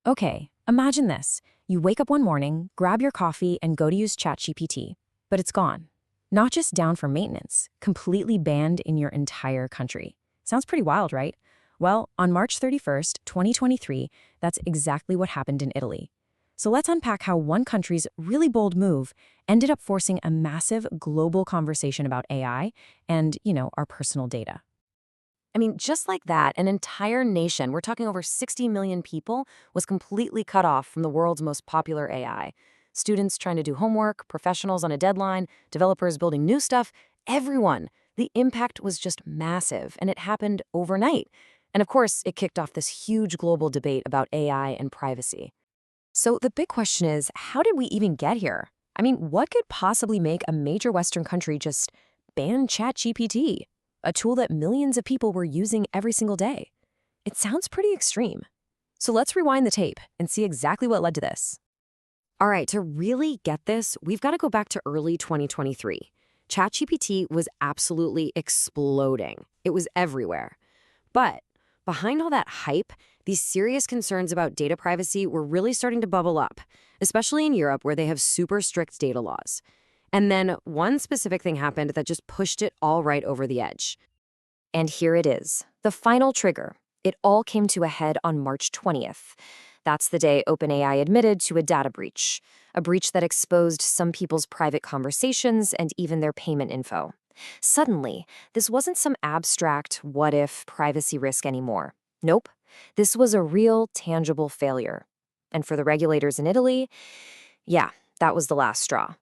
Okay, imagine this. You wake up one morning, grab your coffee, and go to use ChatGPT, but it's gone. Not just down for maintenance, completely banned in your entire country. Sounds pretty wild, right? Well, on March 31st, 2023, that's exactly what happened in Italy. So let's unpack how one country's really bold move ended up forcing a massive global conversation about AI and, our personal data. I mean, just like that, an entire nation, we're talking over 60 million people, was completely cut off from the world's most popular AI. Students trying to do homework, professionals on a deadline, developers building new stuff, everyone. The impact was just massive, and it happened overnight. And of course, it kicked off this huge global debate about AI and privacy. So the big question is, how did we even get here? I mean, what could possibly make a major Western country just ban ChatGPT, a tool that millions of people were using every single day? It sounds pretty extreme. So let's rewind the tape and see exactly what led to this. All right, to really get this, we've got to go back to early 2023. ChatGPT was absolutely exploding. It was everywhere. But behind all that hype, these serious concerns about data privacy were really starting to bubble up, especially in Europe where they have super strict data laws. And then one specific thing happened that just pushed it all right over the edge. And here it is, the final trigger. It all came to a head on March 20th. That's the day OpenAI admitted to a data breach, a breach that exposed some people's private conversations and even their payment info. Suddenly, this wasn't some abstract what-if privacy risk anymore. Nope, this was a real, tangible failure. And for the regulators in Italy, yeah, that was the last straw.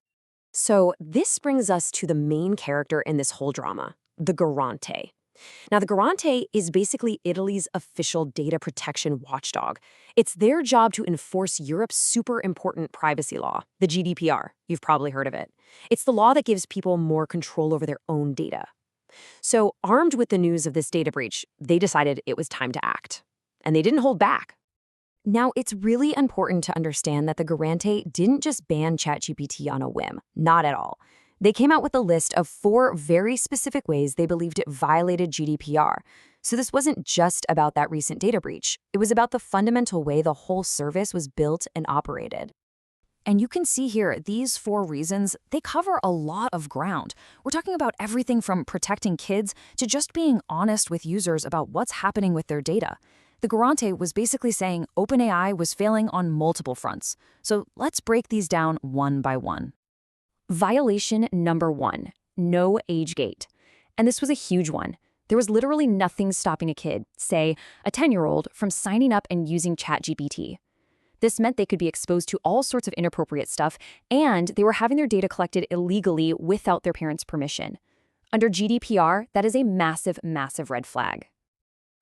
So this brings us to the main character in this whole drama, the Garante. Now, the Garante is basically Italy's official data protection watchdog. It's their job to enforce Europe's super important privacy law, the GDPR. You've probably heard of it. It's the law that gives people more control over their own data. So, armed with the news of this data breach, they decided it was time to act. And they didn't hold back. Now, it's really important to understand that the Garante didn't just ban ChatGPT on a whim. Not at all. They came out with a list of 4 very specific ways they believed it violated GDPR. So this wasn't just about that recent data breach. It was about the fundamental way the whole service was built and operated. And you can see here, these 4 reasons, they cover a lot of ground. We're talking about everything from protecting kids to just being honest with users about what's happening with their data. The Garante was basically saying OpenAI was failing on multiple fronts. So let's break these down one by one. Violation number 1, no age gate. And this was a huge one. There was literally nothing stopping a kid, say a 10-year-old, from signing up and using ChatGPT. This meant they could be exposed to all sorts of inappropriate stuff, and they were having their data collected illegally without their parents' permission. Under GDPR, that is a massive, massive red flag.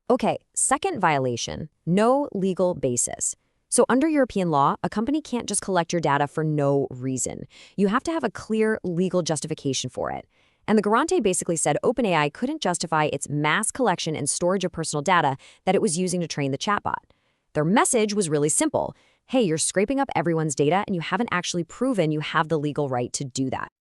Okay, second violation, no legal basis. So under European law, a company can't just collect your data for no reason. You have to have a clear legal justification for it. And the Garante basically said OpenAI couldn't justify its mass collection and storage of personal data that it was using to train the chatbot. Their message was really simple. Hey, you're scraping up everyone's data and you haven't actually proven you have the legal right to do that.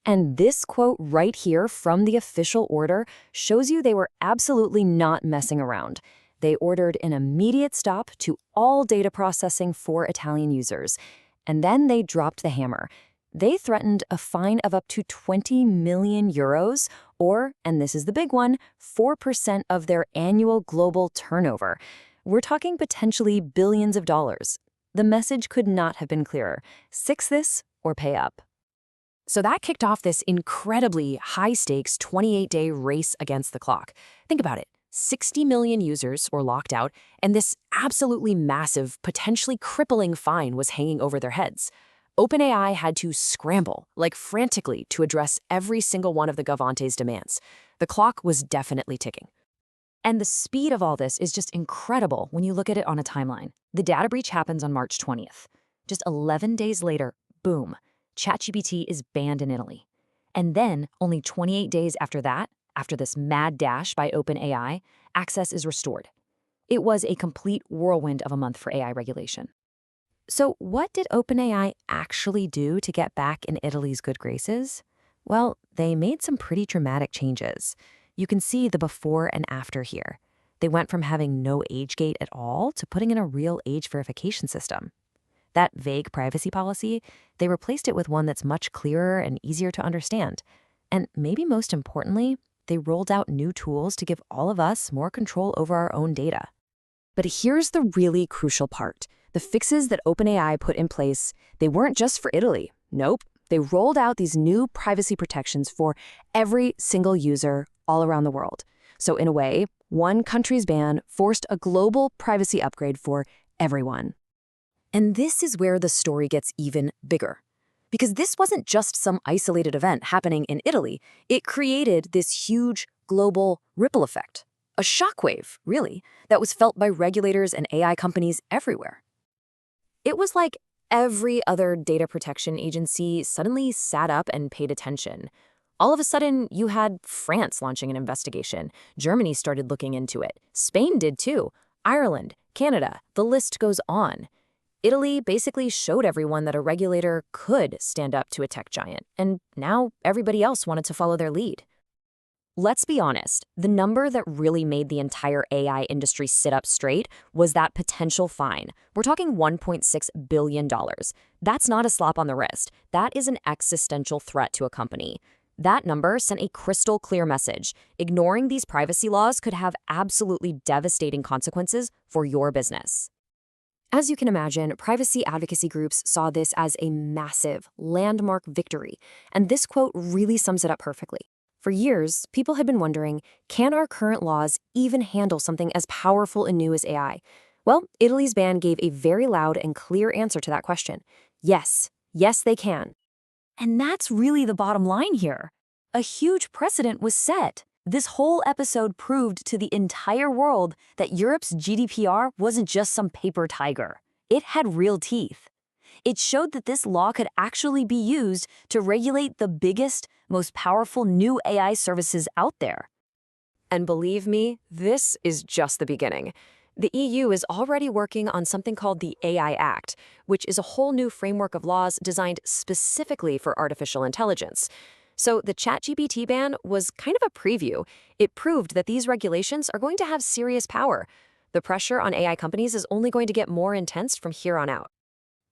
And this quote right here from the official order shows you they were absolutely not messing around. They ordered an immediate stop to all data processing for Italian users. And then they dropped the hammer. They threatened a fine of up to 20 million euros, or, and this is the big one, 4% of their annual global turnover. We're talking potentially billions of dollars. The message could not have been clearer. Fix this or pay up. So that kicked off this incredibly high-stakes 28-day race against the clock. Think about it. 60 million users were locked out, and this absolutely massive, potentially crippling fine was hanging over their heads. OpenAI had to scramble, like frantically, to address every single one of the Gavante's demands. The clock was definitely ticking. And the speed of all this is just incredible when you look at it on a timeline. The data breach happens on March 20th. Just 11 days later, boom, ChatGPT is banned in Italy. And then, only 28 days after that, after this mad dash by OpenAI, access is restored. It was a complete whirlwind of a month for AI regulation. So what did OpenAI actually do to get back in Italy's good graces? Well, they made some pretty dramatic changes. You can see the before and after here. They went from having no age gate at all to putting in a real age verification system. That vague privacy policy, they replaced it with one that's much clearer and easier to understand. And maybe most importantly, they rolled out new tools to give all of us more control over our own data. But here's the really crucial part. The fixes that OpenAI put in place, they weren't just for Italy. Nope. They rolled out these new privacy protections for every single user all around the world. So in a way, one country's ban forced a global privacy upgrade for everyone. And this is where the story gets even bigger. Because this wasn't just some isolated event happening in Italy. It created this huge global ripple effect. A shockwave, really, that was felt by regulators and AI companies everywhere. It was like every other data protection agency suddenly sat up and paid attention. All of a sudden, you had France launching an investigation. Germany started looking into it. Spain did too. Ireland, Canada, the list goes on. Italy basically showed everyone that a regulator could stand up to a tech giant, and now everybody else wanted to follow their lead. Let's be honest, the number that really made the entire AI industry sit up straight was that potential fine. We're talking $1.6 billion. That's not a slap on the wrist. That is an existential threat to a company. That number sent a crystal clear message. Ignoring these privacy laws could have absolutely devastating consequences for your business. As you can imagine, privacy advocacy groups saw this as a massive, landmark victory, and this quote really sums it up perfectly. For years, people had been wondering, can our current laws even handle something as powerful and new as AI? Well, Italy's ban gave a very loud and clear answer to that question. Yes, yes, they can. And that's really the bottom line here. A huge precedent was set. This whole episode proved to the entire world that Europe's GDPR wasn't just some paper tiger. It had real teeth. It showed that this law could actually be used to regulate the biggest, most powerful new AI services out there. And believe me, this is just the beginning. The EU is already working on something called the AI Act, which is a whole new framework of laws designed specifically for artificial intelligence. So the ChatGPT ban was kind of a preview. It proved that these regulations are going to have serious power. The pressure on AI companies is only going to get more intense from here on out.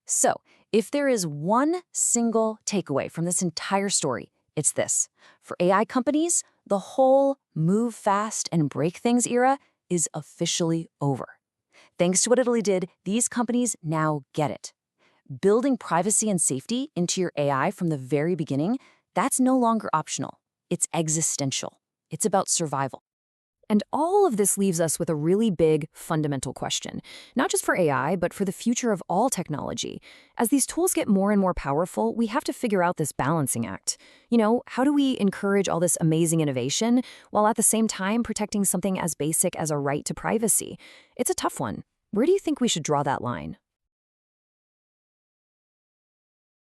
So, if there is one single takeaway from this entire story, it's this. For AI companies, the whole move fast and break things era is officially over. Thanks to what Italy did, these companies now get it. Building privacy and safety into your AI from the very beginning, that's no longer optional. It's existential. It's about survival. And all of this leaves us with a really big, fundamental question, not just for AI, but for the future of all technology. As these tools get more and more powerful, we have to figure out this balancing act. How do we encourage all this amazing innovation while at the same time protecting something as basic as a right to privacy? It's a tough one. Where do you think we should draw that line?